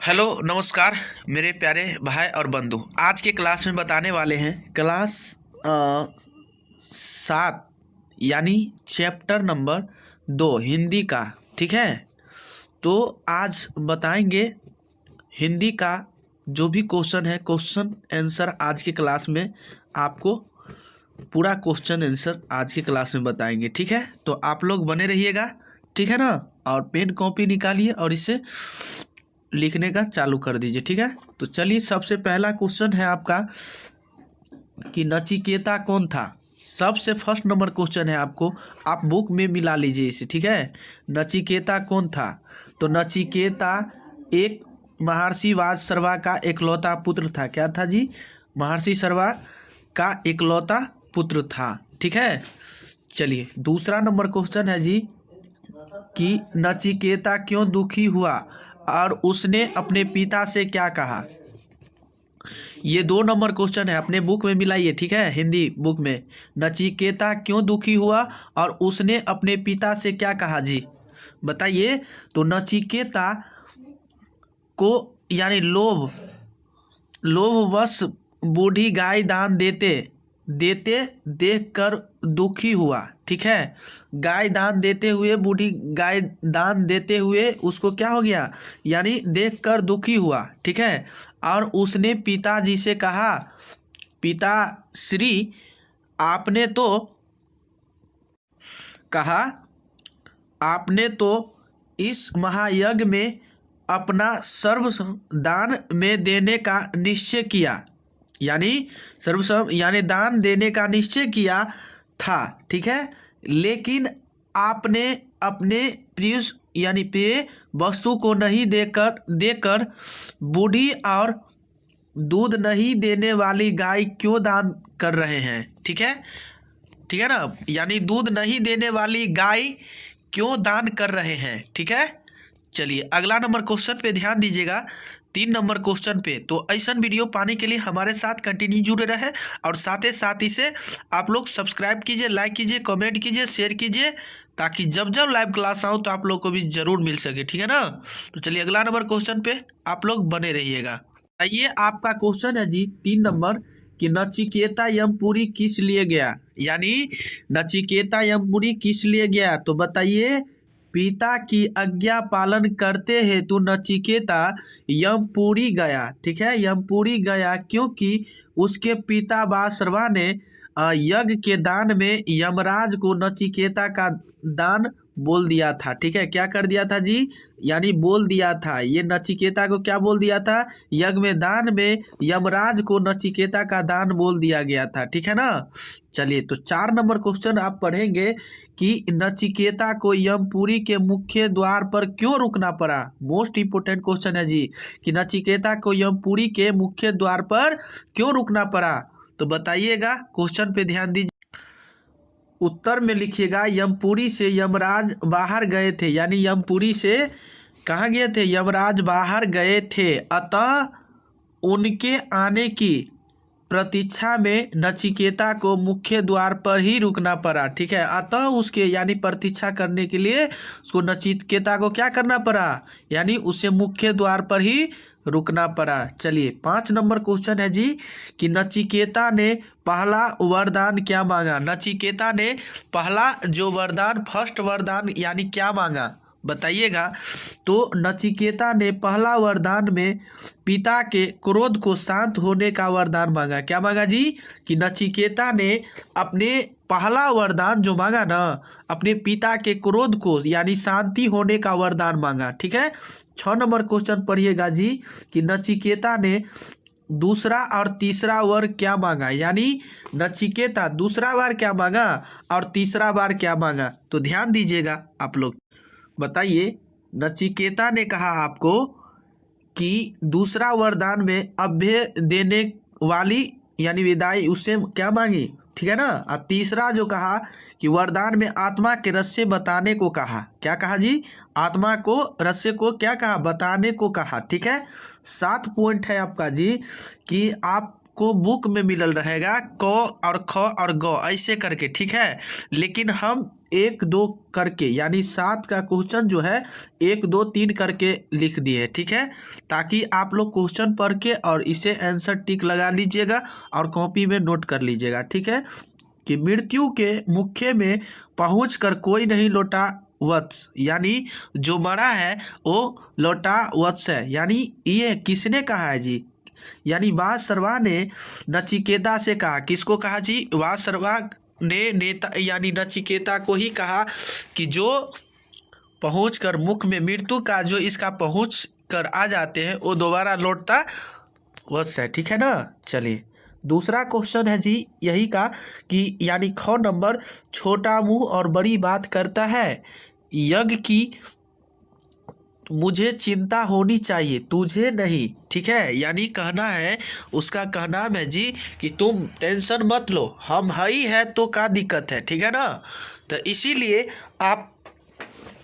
Hello नमस्कार मेरे प्यारे भाई और बंधु। आज के क्लास में बताने वाले हैं क्लास 7 यानी चैप्टर नंबर 2 हिंदी का। ठीक है, तो आज बताएंगे हिंदी का जो भी क्वेश्चन है, क्वेश्चन आंसर आज के क्लास में आपको पूरा क्वेश्चन आंसर आज की क्लास में बताएंगे। ठीक है, तो आप लोग बने रहिएगा। ठीक है ना, और पेन कॉपी निकालिए और इसे लिखने का चालू कर दीजिए। ठीक है, तो चलिए सबसे पहला क्वेश्चन है आपका कि नचिकेता कौन था। सबसे फर्स्ट नंबर क्वेश्चन है आपको, आप बुक में मिला लीजिए इसे। ठीक है, नचिकेता कौन था। तो नचिकेता एक महर्षि वाजसर्वा का इकलौता पुत्र था। क्या था जी? महर्षि सर्वा का इकलौता पुत्र था। ठीक है, चलिए दूसरा नंबर क्वेश्चन है जी कि नचिकेता क्यों दुखी हुआ और उसने अपने पिता से क्या कहा। ये 2 नंबर क्वेश्चन है, अपने बुक में मिलाइए। ठीक है, हिंदी बुक में नचिकेता क्यों दुखी हुआ और उसने अपने पिता से क्या कहा जी, बताइए। तो नचिकेता को यानी लोभवश बूढ़ी गाय दान देते देते देखकर दुखी हुआ। ठीक है, गाय दान देते हुए, बूढ़ी गाय दान देते हुए उसको क्या हो गया, यानी देखकर दुखी हुआ। ठीक है, और उसने पिताजी से कहा, पिताश्री आपने तो कहा, आपने तो इस महायज्ञ में अपना सर्व दान में देने का निश्चय किया, यानी सर्वस्व यानी दान देने का निश्चय किया था। ठीक है, लेकिन आपने अपने प्रिय यानी प्रिय वस्तु को नहीं देकर देकर बूढ़ी और दूध नहीं देने वाली गाय क्यों दान कर रहे हैं। ठीक है, ठीक है ना, यानी दूध नहीं देने वाली गाय क्यों दान कर रहे हैं। ठीक है, चलिए अगला नंबर क्वेश्चन पे ध्यान दीजिएगा, 3 नंबर क्वेश्चन पे। तो ऐसा वीडियो पाने के लिए हमारे साथ कंटिन्यू जुड़े रहे और साथ ही साथ इसे आप लोग सब्सक्राइब कीजिए, लाइक कीजिए, कमेंट कीजिए, शेयर कीजिए, ताकि जब जब लाइव क्लास आऊँ तो आप लोग को भी जरूर मिल सके। ठीक है ना, तो चलिए अगला नंबर क्वेश्चन पे आप लोग बने रहिएगा। ये आपका क्वेश्चन है जी 3 नंबर कि नचिकेता यमपुरी किस लिए गया, यानी नचिकेता यमपुरी किस लिए गया। तो बताइए, पिता की आज्ञा पालन करते हेतु नचिकेता यमपुरी गया। ठीक है, यमपुरी गया क्योंकि उसके पिता वासर्वा ने यज्ञ के दान में यमराज को नचिकेता का दान बोल दिया था। ठीक है, क्या कर दिया था जी, यानी बोल दिया था। ये नचिकेता को क्या बोल दिया था, यज्ञ में दान में यमराज को नचिकेता का दान बोल दिया गया था। ठीक है ना, चलिए तो 4 नंबर क्वेश्चन आप पढ़ेंगे कि नचिकेता को यमपुरी के मुख्य द्वार पर क्यों रुकना पड़ा। मोस्ट इंपोर्टेंट क्वेश्चन है जी कि नचिकेता को यमपुरी के मुख्य द्वार पर क्यों रुकना पड़ा। तो बताइएगा, क्वेश्चन पे ध्यान दीजिए, उत्तर में लिखिएगा यमपुरी से यमराज बाहर गए थे, यानी यमपुरी से कहाँ गए थे, यमराज बाहर गए थे, अतः उनके आने की प्रतीक्षा में नचिकेता को मुख्य द्वार पर ही रुकना पड़ा। ठीक है, अतः उसके यानी प्रतीक्षा करने के लिए उसको नचिकेता को क्या करना पड़ा, यानी उसे मुख्य द्वार पर ही रुकना पड़ा। चलिए 5 नंबर क्वेश्चन है जी कि नचिकेता ने पहला वरदान क्या मांगा। नचिकेता ने पहला जो वरदान, फर्स्ट वरदान यानी क्या मांगा, बताइएगा। तो नचिकेता ने पहला वरदान में पिता के क्रोध को शांत होने का वरदान मांगा। क्या मांगा जी, कि नचिकेता ने अपने पहला वरदान जो मांगा ना, अपने पिता के क्रोध को यानी शांति होने का वरदान मांगा। ठीक है, 6 नंबर क्वेश्चन पढ़िएगा जी कि नचिकेता ने दूसरा और तीसरा वर क्या मांगा, यानी नचिकेता दूसरा बार क्या मांगा और तीसरा बार क्या मांगा। तो ध्यान दीजिएगा आप लोग, बताइए। नचिकेता ने कहा आपको कि दूसरा वरदान में अभय देने वाली यानी विदाई, उससे क्या मांगी। ठीक है ना, और तीसरा जो कहा कि वरदान में आत्मा के रहस्य बताने को कहा। क्या कहा जी, आत्मा को रहस्य को क्या कहा, बताने को कहा। ठीक है, 7 पॉइंट है आपका जी कि आप आपको बुक में मिलल रहेगा क और ख और ग ऐसे करके, ठीक है। लेकिन हम 1 2 करके यानी 7 का क्वेश्चन जो है 1 2 3 करके लिख दिए, ठीक है, ताकि आप लोग क्वेश्चन पढ़ के और इसे आंसर टिक लगा लीजिएगा और कॉपी में नोट कर लीजिएगा, ठीक है। कि मृत्यु के मुख्य में पहुंचकर कोई नहीं लौटा वत्स, यानी जो मरा है वो लौटा वत्स है, यानी ये किसने कहा है जी? यानी वासर्वा ने नचिकेता से कहा, किसको कहा जी? वासर्वा ने नेता यानी नचिकेता को ही कहा कि जो पहुंचकर मुख में मृत्यु का जो इसका पहुंच कर आ जाते हैं वो दोबारा लौटता वत्स है, ठीक है ना। चलिए दूसरा क्वेश्चन है जी यही का कि यानी ख नंबर, छोटा मुंह और बड़ी बात करता है, यज्ञ की मुझे चिंता होनी चाहिए तुझे नहीं, ठीक है। यानी कहना है, उसका कहना है जी कि तुम टेंशन मत लो, हम ही है तो क्या दिक्कत है, ठीक है ना। तो इसीलिए आप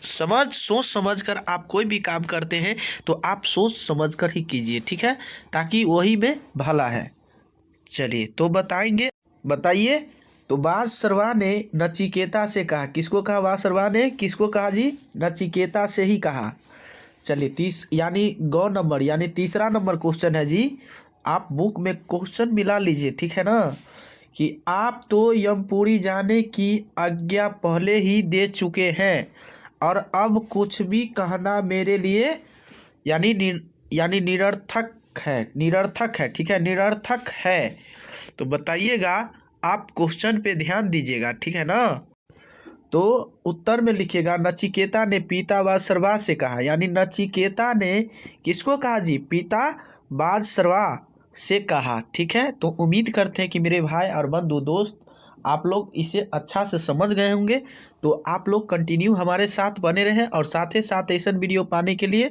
सोच समझ कर आप कोई भी काम करते हैं तो आप सोच समझ कर ही कीजिए, ठीक है, ताकि वही में भला है। चलिए तो बताइए। तो वासर्वा ने नचिकेता से कहा, किसको कहा? वासर्वा ने किसको कहा जी? नचिकेता से ही कहा। चलिए यानी ग नंबर यानी तीसरा नंबर क्वेश्चन है जी, आप बुक में क्वेश्चन मिला लीजिए, ठीक है ना। कि आप तो यमपुरी जाने की आज्ञा पहले ही दे चुके हैं और अब कुछ भी कहना मेरे लिए यानी निरर्थक है, ठीक है, निरर्थक है। तो बताइएगा, आप क्वेश्चन पे ध्यान दीजिएगा, ठीक है ना। तो उत्तर में लिखिएगा, नचिकेता ने पिता वासर्वा से कहा, यानी नचिकेता ने किसको कहा जी? पिता वासर्वा से कहा, ठीक है। तो उम्मीद करते हैं कि मेरे भाई और बंधु दोस्त आप लोग इसे अच्छा से समझ गए होंगे। तो आप लोग कंटिन्यू हमारे साथ बने रहें और साथ ही साथ ऐसा वीडियो पाने के लिए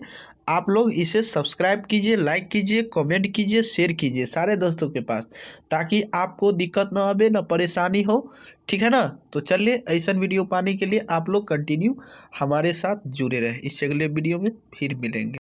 आप लोग इसे सब्सक्राइब कीजिए, लाइक कीजिए, कमेंट कीजिए, शेयर कीजिए सारे दोस्तों के पास, ताकि आपको दिक्कत ना आवे, ना परेशानी हो, ठीक है ना। तो चलिए ऐसा वीडियो पाने के लिए आप लोग कंटिन्यू हमारे साथ जुड़े रहें। इस अगले वीडियो में फिर मिलेंगे।